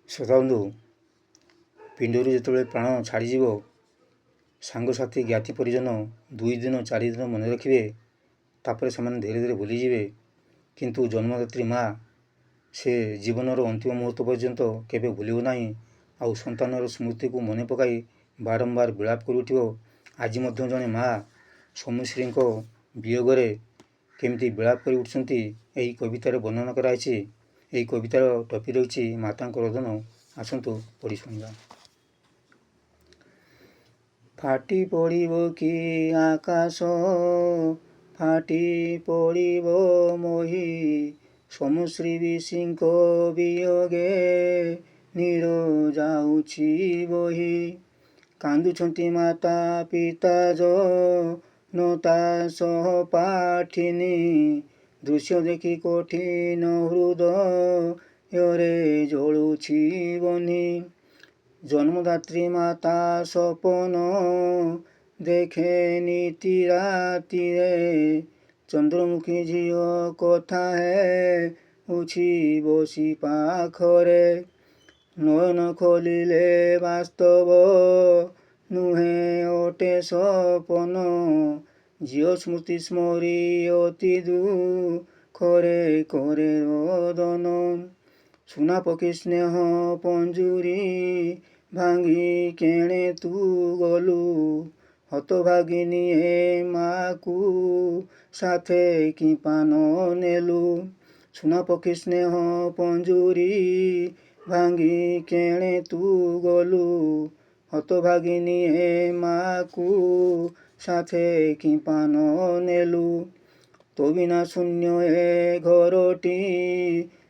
ଶ୍ରୋତାବନ୍ଧୁ, ପିଣ୍ଡରୁ ଯେତେବେଳେ ପ୍ରାଣ ଛାଡ଼ିଯିବ, ସାଙ୍ଗସାଥି ଜ୍ଞାତି ପରିଜନ 2 ଦିନ 4 ଦିନ ମନେ ରଖିବେ, ତାପରେ ସେମାନେ ଧୀରେ ଧୀରେ ଭୁଲିଯିବେ। କିନ୍ତୁ ଜନ୍ମଦାତ୍ରୀ ମା' ସେ ଜୀବନର ଅନ୍ତିମ ମୁହୂର୍ତ୍ତ ପର୍ଯ୍ୟନ୍ତ କେବେ ଭୁଲିବ ନାହିଁ। ଆଉ ସନ୍ତାନର ସ୍ମୃତିକୁ ମନେ ପକାଇ ବାରମ୍ବାର ବିଳାପ କରୁଥିବ। ଆଜି ମଧ୍ୟ ଜଣେ ମା' ସ୍ୱାମୀଶ୍ରୀଙ୍କ ବିୟୋଗରେ କେମିତି ବିଳାପ କରି ଉଠୁଛନ୍ତି, ଏହି କବିତାରେ ବର୍ଣ୍ଣନା କରାଯାଇଛି। ଏହି କବିତାର ଟପିକ୍ ରହିଛି ମାତାଙ୍କ ରୋଦନ। ଆସନ୍ତୁ ପଢ଼ି ଶୁଣିବା। ଫାଟି ପଡ଼ିବ କି ଆକାଶ, ଫାଟି ପଡ଼ିବ ମହି, ସ୍ୱାମୀଶ୍ରୀ ବିଶୀଙ୍କ ବିୟୋଗେ ନୀର ଯାଉଛି ବହି। କାନ୍ଦୁଛନ୍ତି ମାତା ପିତା ଜନତା ସହପାଠିନୀ, ଦୃଶ୍ୟ ଦେଖି କଠିନ ହୃଦୟରେ ଜଳୁଛି ବହ୍ନି। ଜନ୍ମଦାତ୍ରୀ ମାତା ସପନ ଦେଖେ ନିତି ରାତିରେ, ଚନ୍ଦ୍ରମୁଖୀ ଝିଅ କଥା ହେଉଛି ବସି ପାଖରେ। ନୟନ ଖୋଲିଲେ ବାସ୍ତବ ନୁହେଁ ଅଟେ ସପନ, ଝିଅ ସ୍ମୃତି ସ୍ମରି ଅତି ଦୁଃଖରେ କରେ ରୋଦନ। ସୁନା ପକ୍ଷୀ ସ୍ନେହ ପଞ୍ଜୁରୀ ଭାଙ୍ଗି କେଣେ ତୁ ଗଲୁ, ହତଭାଗିନୀ ହେ ମା'କୁ ସାଥେ କି ପାନ ନେଲୁ। ସୁନା ପକ୍ଷୀ ସ୍ନେହ ପଞ୍ଜୁରୀ ଭାଙ୍ଗି କେଣେ ତୁ ଗଲୁ, ହତଭାଗିନୀ ହେ ମା'କୁ ସାଥେ କି ପାନ ନେଲୁ। ତୋ ବିନା ଶୂନ୍ୟ ଏ ଘରଟି,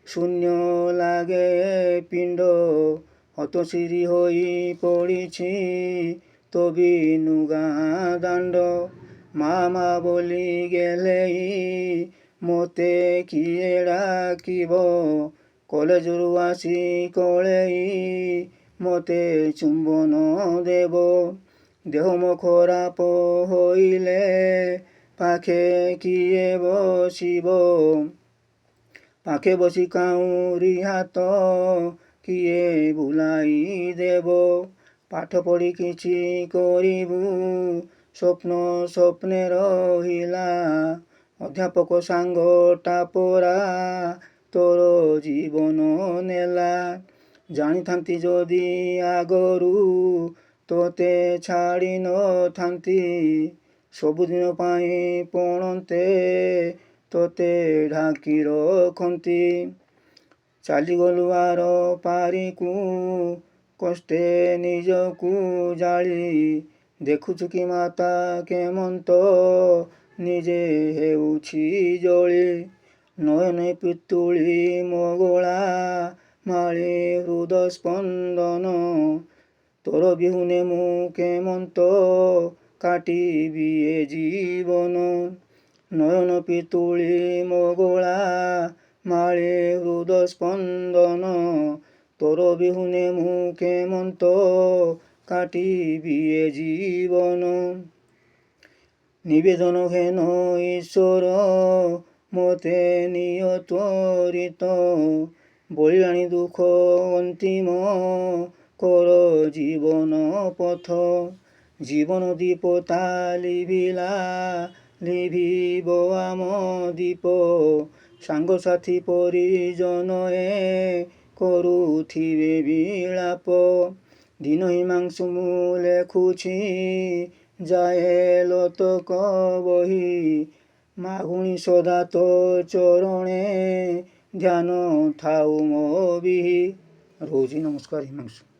ଶୂନ୍ୟ ଲାଗେ ଏ ପିଣ୍ଡ, ହତଶିରି ହୋଇ ପଡ଼ିଛି ତୋ ବିନୁ ଗାଁ ଦାଣ୍ଡ। ମା' ବୋଲି ଗେହ୍ଲେଇ ମୋତେ କିଏ ଡାକିବ, କଲେଜରୁ ଆସି କଳେଇ ମୋତେ ଚୁମ୍ବନ ଦେବ। ଦେହ ମୋ ଖରାପ ହୋଇଲେ ପାଖେ କିଏ ବସିବ, ପାଖେ ବସି କାଉଁରୀ ହାତ କିଏ ବୁଲାଇ ଦେବ। ପାଠ ପଢ଼ି କିଛି କରିବୁ, ସ୍ୱପ୍ନ ସ୍ୱପ୍ନେ ରହିଲା, ଅଧ୍ୟାପକ ସାଙ୍ଗଟା ପରା ତୋର ଜୀବନ ନେଲା। ଜାଣିଥାନ୍ତି ଯଦି ଆଗରୁ ତୋତେ ଛାଡ଼ି ନଥାନ୍ତି, ସବୁଦିନ ପାଇଁ ପଣତେ ତୋତେ ଢାଙ୍କି ରଖନ୍ତି। ଚାଲିଗଲୁ ଆର ପାରିକୁ, କଷ୍ଟେ ନିଜକୁ ଜାଳି, ଦେଖୁଛୁ କି ମାତା କେମନ୍ତ ନିଜେ ହେଉଛି ଜଳି। ନୟନ ପିତୁଳି ମୋଗଳା ମାଳି ହୃଦ ସ୍ପନ୍ଦନ, ତୋର ବିହୁନେ ମୁଁ କେମନ୍ତ କାଟିବି ଏ ଜୀବନ। ନୟନ ପିତୁଳି ମୋଗଳା ମାଳି ହୃଦ ସ୍ପନ୍ଦନ, ତୋର ବିହୁନେ ମୁଁ କେମନ୍ତ କାଟିବି ଏ ଜୀବନ। ନିବେଦନ ହେନ ଈଶ୍ୱର ମୋତେ ନିଅ ତ୍ୱରିତ, ବଳିଲାଣି ଦୁଃଖ ଅନ୍ତିମ କର ଜୀବନ ପଥ। ଜୀବନ ଦୀପଟା ଲିଭିଲା, ଲିଭିବ ଆମ ଦୀପ, ସାଙ୍ଗସାଥି ପରିଜନ ଏ କରୁଥିବେ ବିଳାପ। ଦିନ ହିମାଂଶୁ ମୁଁ ଲେଖୁଛି ଯାଏ ଲୋତକ ବହି, ମାଗୁଣି ସଦା ତୋ ଚରଣେ ଧ୍ୟାନ ଥାଉ ମୋ ବିହି। ରହୁଛି, ନମସ୍କାର। ହିମାଂଶୁ।